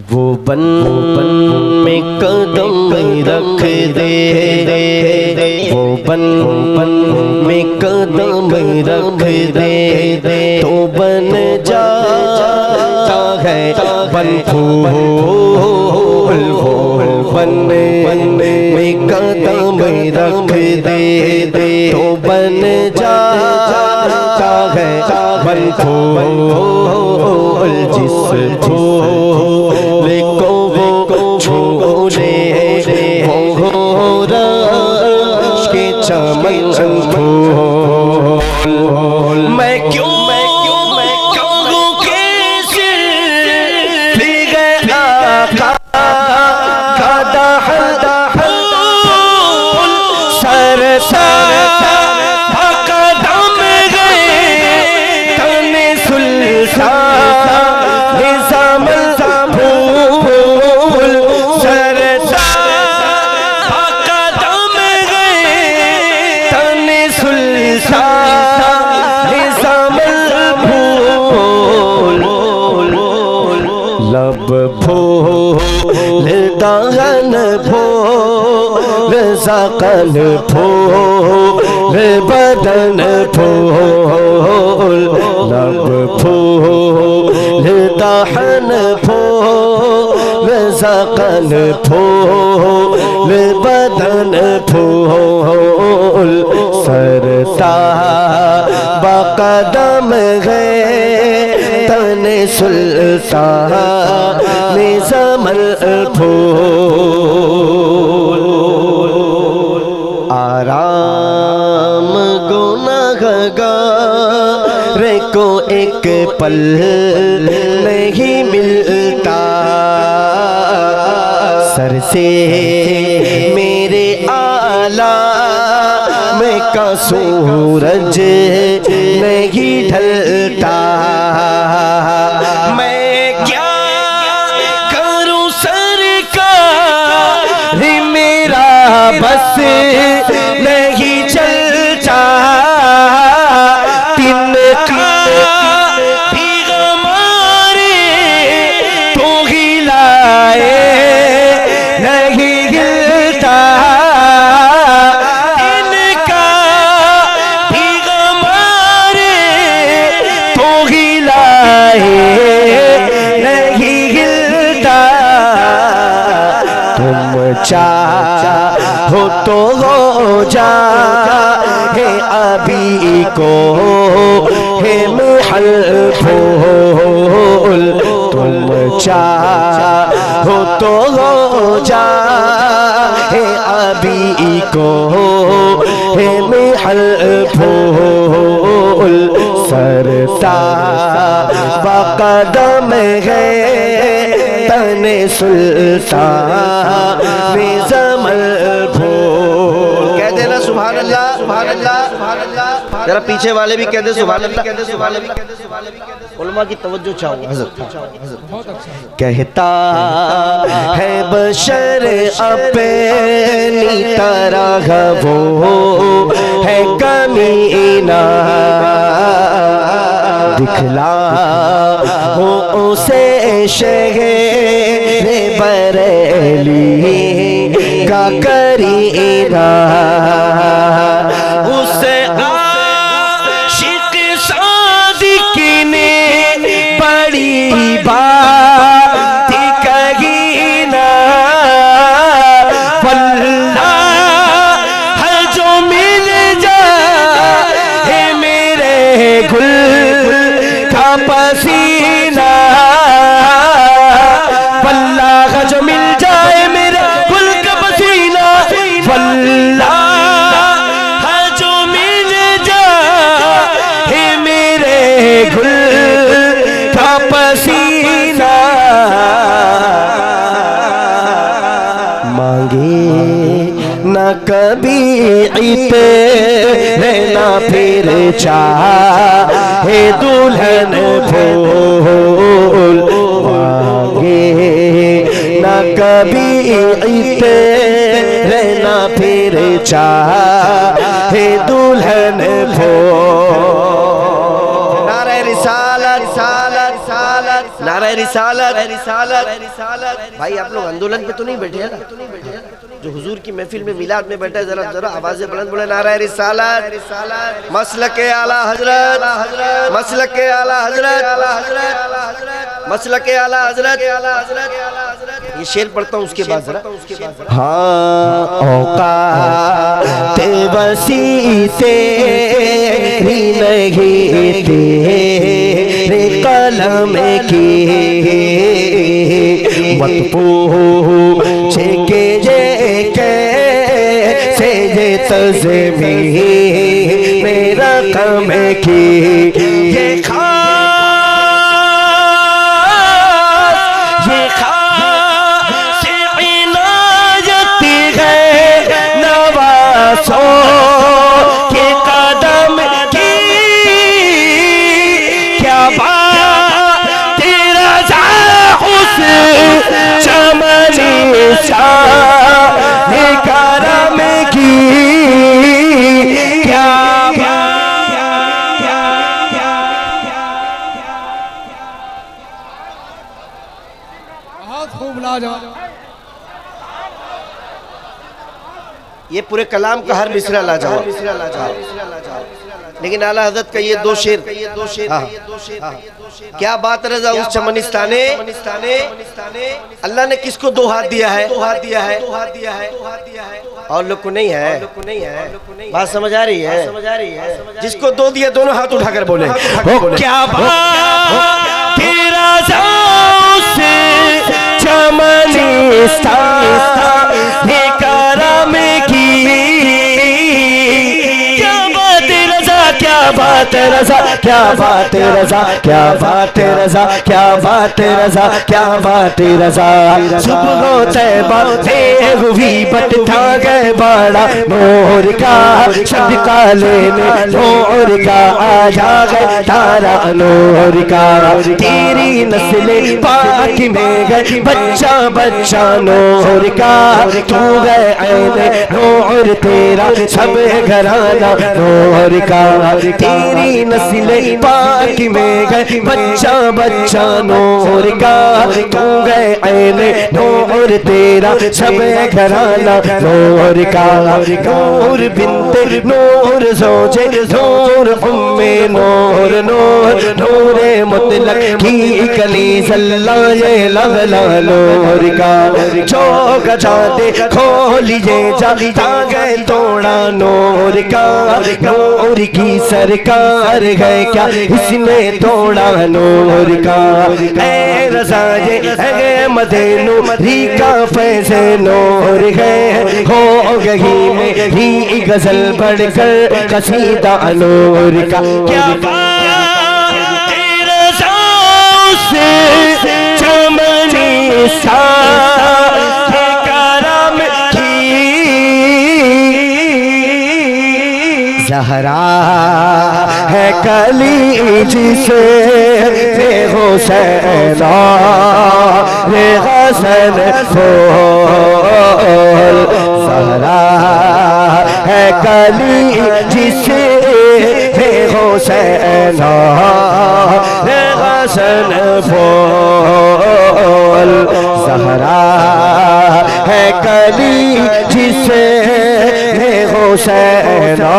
वो बन में कदम रख दे, वो बन में कदम रख दे, तो बन जाता है बन फूल। वो बन में कदम रख दे, तो बन जाता है बन फूल। जिस फूल को वो छोड़े वो रश के चमन फूल। मैं क्यों कहूँ कि सिर गया का दाहल सर कदम गए तने सुल्तान लब फूल दागन फूल ज़क़न फूल बदन फूल। लब फूल दाहन फूल ज़क़न फूल बदन फूल। सरता बक़दम गए तने सुल्तान निज़मल फूल। आराम गुनहगार को एक पल नहीं मिलता, सर से मेरे आला में का सूरज नहीं ढलता। मैं क्या करूं सरकार मेरा बस नहीं चलता। तिनका भी हमारे तो हिलाए नहीं गिलता। तिनका भी हमारे तो हिलाए नहीं गिलता। तुम चाहो तो हो जा है अभी को है महल फूल। तुम चाहो तो हो जा है अभी को है महल फूल। सरता बक़दम है तने सुल्तान निज़मल फूल। कह देना सुभान अल्लाह सुभान अल्लाह सुभान अल्लाह। जरा पीछे वाले भी कह दे सुभान अल्लाह, कह दे सुभान अल्लाह। उलमा की तवज्जो चाहूँ हज़रत। कहता है बशर अपनी तरह वो है कमीना, दिखला हो उसे शहर बरेली का करीना। उसे आशिक सादिक ने बड़ी बात कही ना, वल्लाह जो मिल जाए मेरे गुल का पसीना। वल्लाह जो मिल जाए मेरे गुल का पसीना, वल्लाह जो मिल जाए मेरे गुल का पसीना। मांगे न कभी इते ना फिर चाहे दुल्हन फूल। मांगे न कभी इते ना फिर चाहे दुल्हन फूल। नारे रिसालत नारा रिसालत। भाई आप लोग आंदोलन पे तो नहीं बैठे हैं ना? जो हुजूर की महफिल में मिलाद में बैठा है, जरा जरा आवाज़ें बुलंद बोले नारा रिसालत। मसलके आला हजरत, मसलके आला हजरत, मसलके आला हजरत। ये शेर पढ़ता हूँ उसके बाद जरा। हाँ औकात वसी तेरी नहीं तेरे कलम की मत पूछे के जे कैसे ये तज़मी मेरा कम की ये के कदम की क्या बात तेरा चमनी करम की क्या बहुत खूब लाजवाब। ये पूरे कलाम का हर मिसरा लाजवाब, लेकिन आला हज़रत का ये दो शेर, क्या बात रज़ा उस चमनिस्ताने। अल्लाह ने किसको दो हाथ दिया है? और लोग को नहीं है। बात समझ आ रही है? जिसको दो दिया दोनों हाथ उठाकर बोले क्या बात तेरा से चमनिस्ताने करम की क्या बात रज़ा, क्या बात रज़ा, क्या बात रज़ा, क्या बात रज़ा, क्या बात रज़ा। सुबह तैबा हुई बट था गए बड़ा नूर का शब्द काले में नूर का आ जा गए तारा नूर का। तेरी नस्ल पाक में गए बच्चा बच्चा नूर का तू गए ऐने नूर तेरा सब घराना नूर का। तेरी नस्ल पाक में गए बच्चा बच्चा नूर का तू गए ऐने नूर तेरा सब घराना नूर का। नूर बिनते नूर ज़ौजे नूर उम्मे नूर नूर नूरे मुतलक की कली सल्लाए लगला नूर का। जो गजाते खोलिए जा गए तोड़ा नूर का। नूर की सरकार है क्या इसने तोड़ा नूर का। ऐ रज़ाए ऐ मदीनो री का फैज़े नूर है हो गई में ही गजल बढ़कर कसीदा नूर का। क्या बात तेरे से चमनी सा करम की ज़हरा है कली जिसे हुसैना रे हसन फूल। ज़हरा है कली जिसे हुसैना रे हसन फूल। ज़हरा है कली जिसे हुसैना